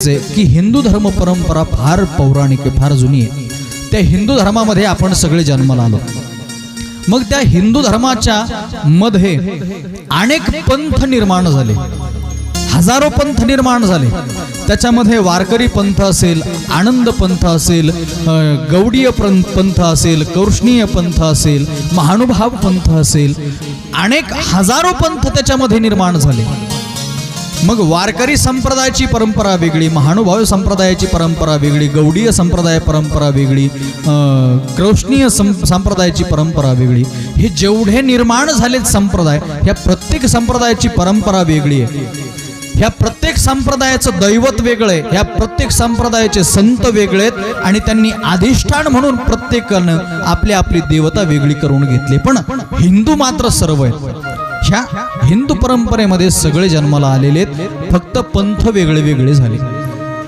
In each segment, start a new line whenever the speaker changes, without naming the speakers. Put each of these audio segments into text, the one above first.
एकच आहे की हिंदू धर्म परंपरा फार पौराणिक आहे, फार जुनी आहे. त्या हिंदू धर्मामध्ये आपण सगळे जन्माला आलो. मग त्या हिंदू धर्माच्या मध्ये अनेक पंथ निर्माण झाले, हजारो पंथ निर्माण झाले. त्याच्यामध्ये वारकरी पंथ असेल, आनंद पंथ असेल, गौडीय पंथ असेल, कौष्णीय पंथ असेल, महानुभाव पंथ असेल, अनेक हजारो पंथ त्याच्यामध्ये निर्माण झाले. मग वारकरी संप्रदायाची परंपरा वेगळी, महानुभाव संप्रदायाची परंपरा वेगळी, गौडीय संप्रदाय परंपरा वेगळी, कौष्णीय संप्रदायाची परंपरा वेगळी. हे जेवढे निर्माण झालेत संप्रदाय, ह्या प्रत्येक संप्रदायाची परंपरा वेगळी आहे. ह्या प्रत्येक संप्रदायाचं दैवत वेगळं आहे, ह्या प्रत्येक संप्रदायाचे संत वेगळे आहेत आणि त्यांनी अधिष्ठान म्हणून प्रत्येकानं आपली आपली देवता वेगळी करून घेतली. पण हिंदू मात्र सर्व आहेत. ह्या हिंदू परंपरेमध्ये सगळे जन्माला आलेले आहेत, फक्त पंथ वेगळे वेगळे झाले.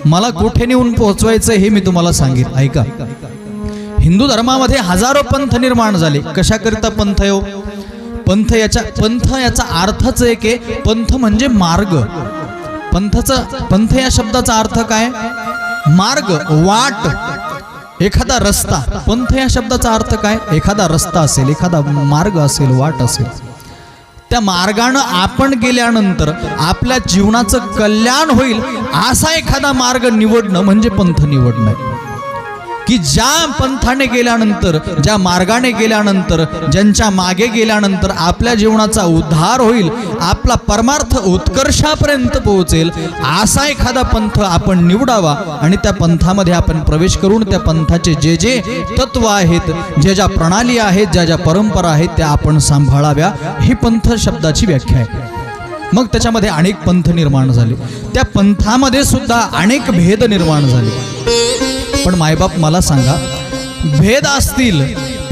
मला कुठे नेऊन पोहोचवायचं हे मी तुम्हाला सांगितलं, ऐका. हिंदू धर्मामध्ये हजारो पंथ निर्माण झाले. कशाकरिता पंथ हो? पंथ याचा अर्थच एक आहे, पंथ म्हणजे मार्ग. पंथ या शब्दाचा अर्थ काय? मार्ग, वाट, एखादा रस्ता. पंथ या शब्दाचा अर्थ काय? एखादा रस्ता असेल, एखादा मार्ग असेल, वाट असेल. त्या मार्गानं आपण गेल्यानंतर आपल्या जीवनाचं कल्याण होईल असा एखादा मार्ग निवडणं म्हणजे पंथ निवडणं. की ज्या पंथाने गेल्यानंतर, ज्या मार्गाने गेल्यानंतर, ज्यांच्या मागे गेल्यानंतर आपल्या जीवनाचा उद्धार होईल, आपला परमार्थ उत्कर्षापर्यंत पोहोचेल असा एखादा पंथ आपण निवडावा आणि त्या पंथामध्ये आपण प्रवेश करून त्या पंथाचे जे जे तत्व आहेत, ज्या ज्या प्रणाली आहेत, ज्या ज्या परंपरा आहेत त्या आपण सांभाळाव्या. ही पंथ शब्दाची व्याख्या आहे. मग त्याच्यामध्ये अनेक पंथ निर्माण झाले. त्या पंथामध्ये सुद्धा अनेक भेद निर्माण झाले. पण मायबाप मला सांगा, भेद असतील,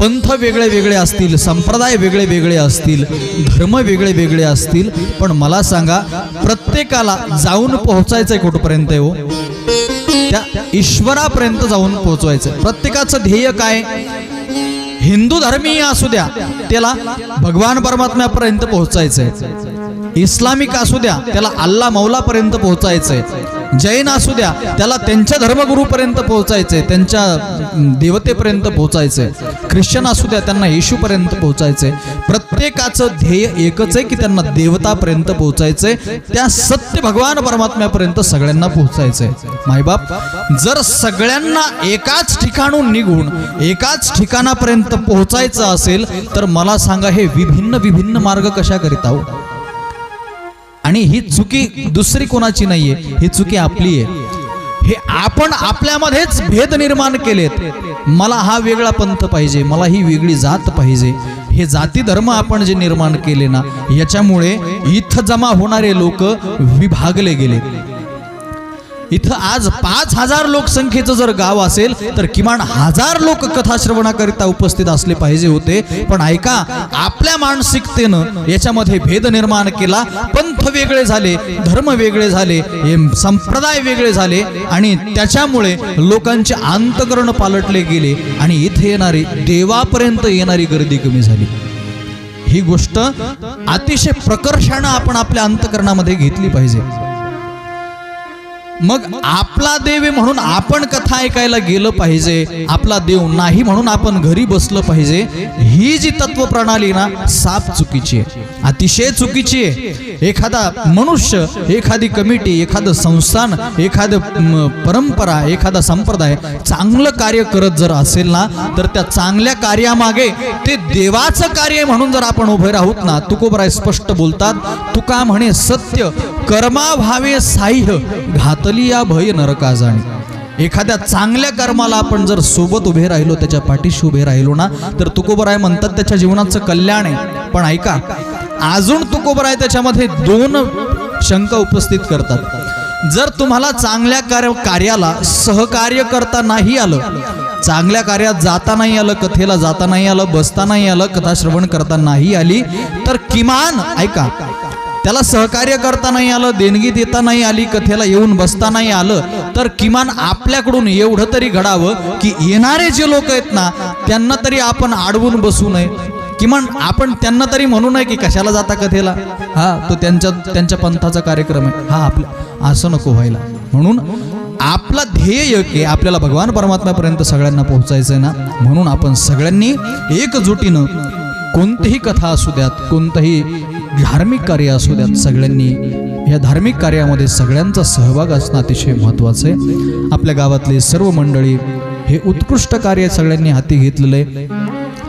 पंथ वेगळे वेगळे असतील, संप्रदाय वेगळे वेगळे असतील, धर्म वेगळे वेगळे असतील, पण मला सांगा प्रत्येकाला जाऊन पोहोचायचंय कुठपर्यंत हो? त्या ईश्वरापर्यंत जाऊन पोहोचवायचं. प्रत्येकाचं ध्येय काय? हिंदू धर्मीय असू द्या त्याला भगवान परमात्म्यापर्यंत पोहोचायचंय, इस्लामिक असू द्या त्याला अल्ला मौलापर्यंत पोहोचायचंय, जैन असू द्या त्याला त्यांच्या धर्मगुरूपर्यंत पोहोचायचंय, त्यांच्या देवतेपर्यंत पोहोचायचंय, ख्रिश्चन असू द्या त्यांना येशूपर्यंत पोहोचायचंय. प्रत्येकाचं ध्येय एकच आहे की त्यांना देवतापर्यंत पोहोचायचंय, त्या सत्य भगवान परमात्म्यापर्यंत सगळ्यांना पोहोचायचंय. मायबाप, जर सगळ्यांना एकाच ठिकाणून निघून एकाच ठिकाणापर्यंत पोहोचायचं असेल तर मला सांगा हे विभिन्न विभिन्न मार्ग कशा करीता हो? आणि ही चुकी दुसरी कोणाची नाहीये, ही चुकी आपली आहे. हे आपण आपल्यामध्येच भेद निर्माण केलेत. मला हा वेगळा पंथ पाहिजे, मला ही वेगळी जात पाहिजे. हे जाती धर्म आपण जे निर्माण केले ना, याच्यामुळे इथं जमा होणारे लोक विभागले गेले. इथं आज 5000 लोकसंख्येचं जर गाव असेल तर किमान 1000 लोक कथा श्रवणाकरिता उपस्थित असले पाहिजे होते. पण ऐका, आपल्या मानसिकतेनं याच्यामध्ये भेद निर्माण केला. पंथ वेगळे झाले, धर्म वेगळे झाले, संप्रदाय वेगळे झाले आणि त्याच्यामुळे लोकांचे अंतःकरण पालटले गेले आणि इथे येणारी, देवापर्यंत येणारी गर्दी कमी झाली. ही गोष्ट अतिशय प्रकर्षानं आपण आपल्या अंतःकरणामध्ये घेतली पाहिजे. मग आपला देव आहे म्हणून आपण कथा ऐकायला गेलं पाहिजे, आपला देव नाही म्हणून आपण घरी बसलं पाहिजे. ही जी तत्व प्रणाली ना, साफ चुकीची आहे, अतिशय चुकीची आहे. एखादा मनुष्य, एखादी कमिटी, एखादं संस्थान, एखादं परंपरा, एखादा संप्रदाय चांगलं कार्य करत जर असेल ना, तर त्या चांगल्या कार्यामागे ते देवाचं कार्य म्हणून जर आपण उभे राहूत ना, तुकोबराय स्पष्ट बोलतात. तुका म्हणे सत्य कर्मा भावे साह्य घातली या भय नरका जाणे. एखाद्या चांगल्या कर्माला आपण जर सोबत उभे राहिलो, त्याच्या पाठीशी उभे राहिलो ना, तर तुकोबराय म्हणतात त्याच्या जीवनाचं कल्याण आहे. पण ऐका, अजून तुकोबराय त्याच्यामध्ये 2 शंका उपस्थित करतात. जर तुम्हाला चांगल्या कार्याला सहकार्य करता नाही आलं, चांगल्या कार्यात जाता नाही आलं, कथेला जाता नाही आलं, बसता नाही आलं, कथा श्रवण करता नाही आली, तर किमान ऐका, त्याला सहकार्य करता नाही आलं, देणगी देता नाही आली, कथेला येऊन बसता नाही आलं, तर किमान आपल्याकडून एवढं तरी घडावं की येणारे जे लोक आहेत ना, त्यांना तरी आपण अडवून बसू नये. किमान आपण त्यांना तरी म्हणू नये की कशाला जाता कथेला, हा तो त्यांच्या पंथाचा कार्यक्रम आहे, हा आपला, असं नको व्हायला. म्हणून आपला ध्येय एक आहे, आपल्याला भगवान परमात्म्यापर्यंत सगळ्यांना पोहोचायचं आहे ना, म्हणून आपण सगळ्यांनी एकजुटीनं कोणतीही कथा असू द्यात, कोणतंही धार्मिक कार्य असू द्यात, सगळ्यांनी या धार्मिक कार्यामध्ये सगळ्यांचा सहभाग असणं अतिशय महत्त्वाचं आहे. आपल्या गावातले सर्व मंडळी हे उत्कृष्ट कार्य सगळ्यांनी हाती घेतलेलं आहे.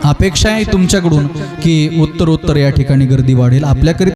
अपेक्षा आहे तुमच्याकडून की उत्तरोत्तर या ठिकाणी गर्दी वाढेल. आपल्याकरिता